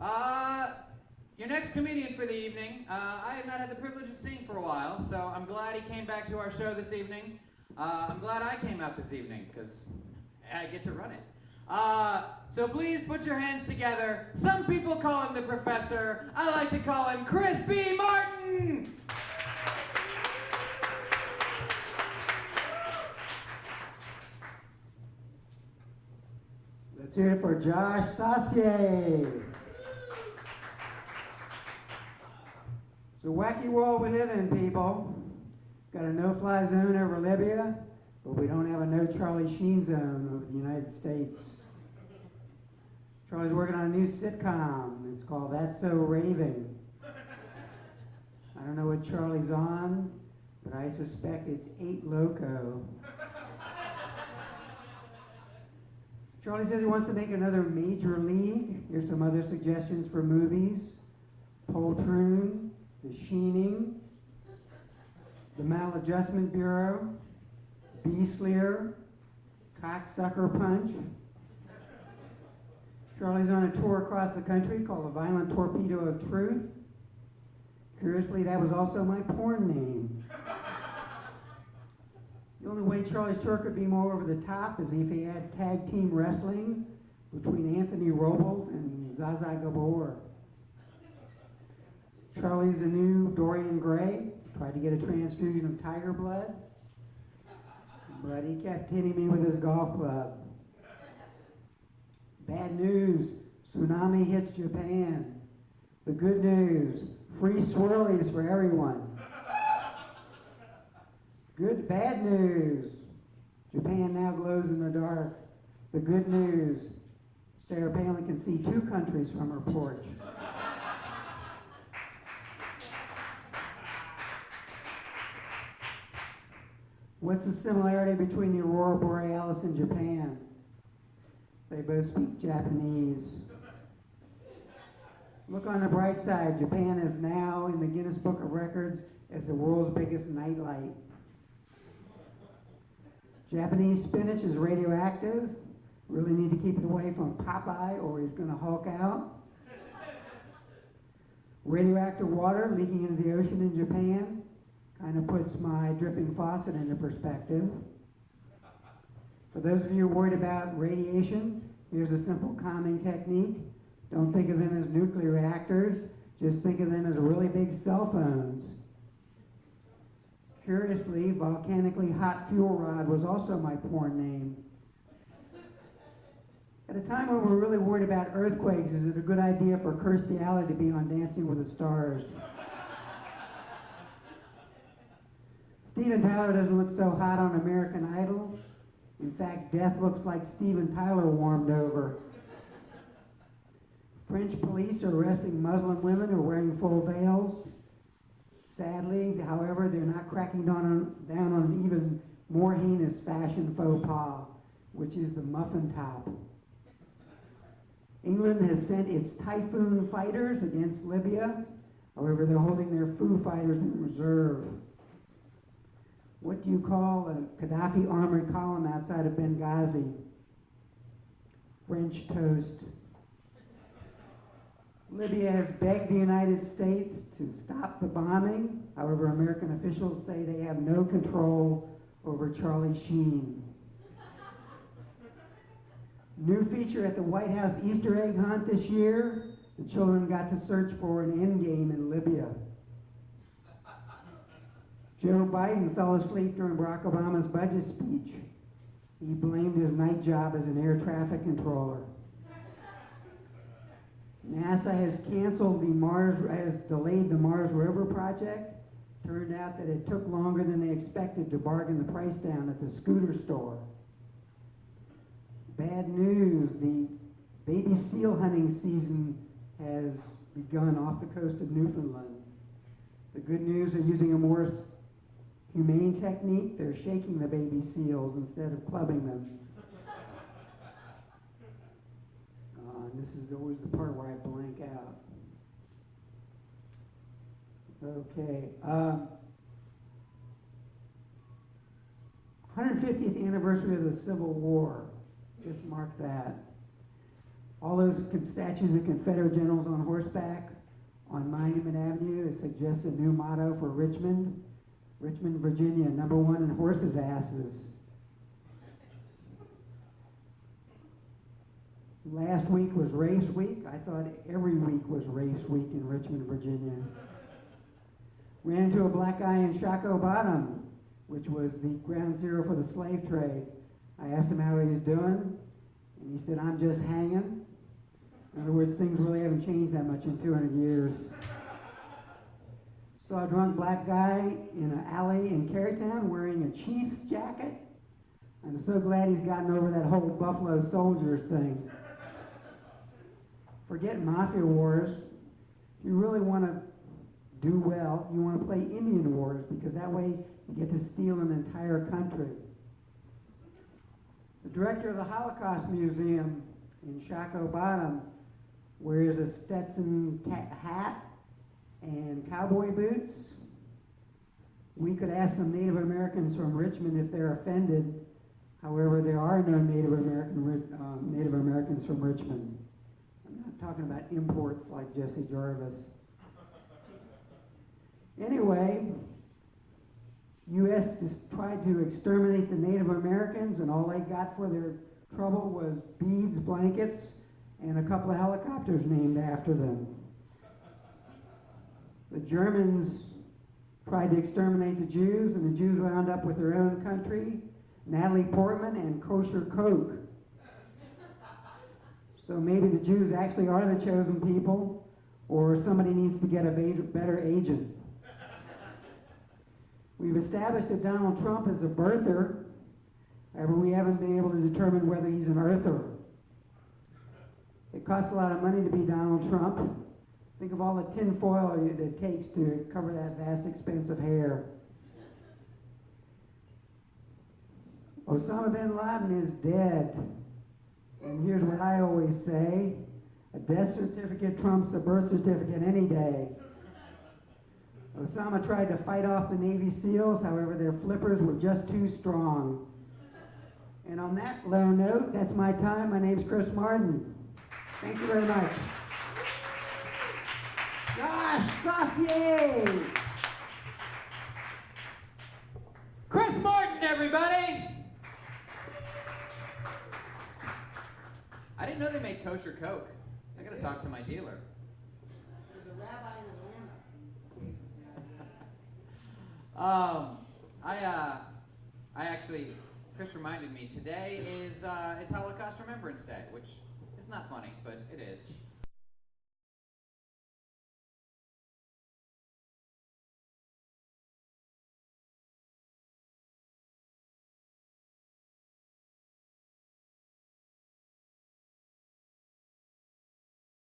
Your next comedian for the evening, I have not had the privilege of seeing for a while, so I'm glad he came back to our show this evening. I'm glad I came out this evening, because I get to run it. So please put your hands together. Some people call him the Professor. I like to call him Chris B. Martin! Let's hear it for Josh Saucier. It's a wacky world we live in, people. Got a no-fly zone over Libya, but we don't have a no Charlie Sheen zone over the United States. Charlie's working on a new sitcom. It's called That's So Raving. I don't know what Charlie's on, but I suspect it's 8 Loco. Charlie says he wants to make another Major League. Here's some other suggestions for movies. Poltroon, The Sheening, The Maladjustment Bureau, Beastlier, Cocksucker Punch. Charlie's on a tour across the country called The Violent Torpedo of Truth. Curiously, that was also my porn name. The only way Charlie's tour could be more over the top is if he had tag team wrestling between Anthony Robles and Zaza Gabor. Charlie's the new Dorian Gray. Tried to get a transfusion of tiger blood, but he kept hitting me with his golf club. Bad news, tsunami hits Japan. The good news, free swirlies for everyone. Bad news, Japan now glows in the dark. The good news, Sarah Palin can see 2 countries from her porch. What's the similarity between the Aurora Borealis and Japan? They both speak Japanese. Look on the bright side, Japan is now in the Guinness Book of Records as the world's biggest nightlight. Japanese spinach is radioactive. Really need to keep it away from Popeye or he's gonna Hulk out. Radioactive water leaking into the ocean in Japan kind of puts my dripping faucet into perspective. For those of you worried about radiation, here's a simple calming technique. Don't think of them as nuclear reactors, just think of them as really big cell phones. Curiously, volcanically hot fuel rod was also my porn name. At a time when we're really worried about earthquakes, is it a good idea for Kirstie Alley to be on Dancing with the Stars? Steven Tyler doesn't look so hot on American Idol. In fact, death looks like Steven Tyler warmed over. French police are arresting Muslim women who are wearing full veils. Sadly, however, they're not cracking down on an even more heinous fashion faux pas, which is the muffin top. England has sent its Typhoon fighters against Libya. However, they're holding their Foo fighters in reserve. What do you call a Gaddafi armored column outside of Benghazi? French toast. Libya has begged the United States to stop the bombing. However, American officials say they have no control over Charlie Sheen. New feature at the White House Easter egg hunt this year, the children got to search for an endgame in Libya. Joe Biden fell asleep during Barack Obama's budget speech. He blamed his night job as an air traffic controller. NASA has delayed the Mars Rover project. Turned out that it took longer than they expected to bargain the price down at the scooter store. Bad news, the baby seal hunting season has begun off the coast of Newfoundland. The good news, they're using a more humane technique. They're shaking the baby seals instead of clubbing them. This is always the part where I blank out. Okay. 150th anniversary of the Civil War. Just mark that. All those statues of Confederate generals on horseback on Monument Avenue. It suggests a new motto for Richmond. Richmond, Virginia, #1 in horses' asses. Last week was race week. I thought every week was race week in Richmond, Virginia. Ran into a black guy in Shockoe Bottom, which was the ground zero for the slave trade. I asked him how he was doing, and he said, "I'm just hanging." In other words, things really haven't changed that much in 200 years. Saw a drunk black guy in an alley in Carytown wearing a Chiefs jacket. I'm so glad he's gotten over that whole Buffalo Soldiers thing. Forget mafia wars. If you really want to do well, you want to play Indian wars, because that way you get to steal an entire country. The director of the Holocaust Museum in Shockoe Bottom wears a Stetson hat and cowboy boots. We could ask some Native Americans from Richmond if they're offended. However, there are no Native Americans from Richmond. I'm not talking about imports like Jesse Jarvis. Anyway, U.S. just tried to exterminate the Native Americans, and all they got for their trouble was beads, blankets, and a couple of helicopters named after them. The Germans tried to exterminate the Jews, and the Jews wound up with their own country, Natalie Portman, and kosher Coke. So maybe the Jews actually are the chosen people, or somebody needs to get a better agent. We've established that Donald Trump is a birther, however we haven't been able to determine whether he's an earther. It costs a lot of money to be Donald Trump. Think of all the tin foil it takes to cover that vast expanse of hair. Osama bin Laden is dead. And here's what I always say: a death certificate trumps a birth certificate any day. Osama tried to fight off the Navy SEALs, however their flippers were just too strong. And on that low note, that's my time. My name's Chris Martin. Thank you very much. Gosh, Saucier! Chris Martin, everybody! I didn't know they made kosher Coke. I gotta talk to my dealer. There's a rabbi in Atlanta. I actually, Chris reminded me, today is it's Holocaust Remembrance Day, which is not funny, but it is.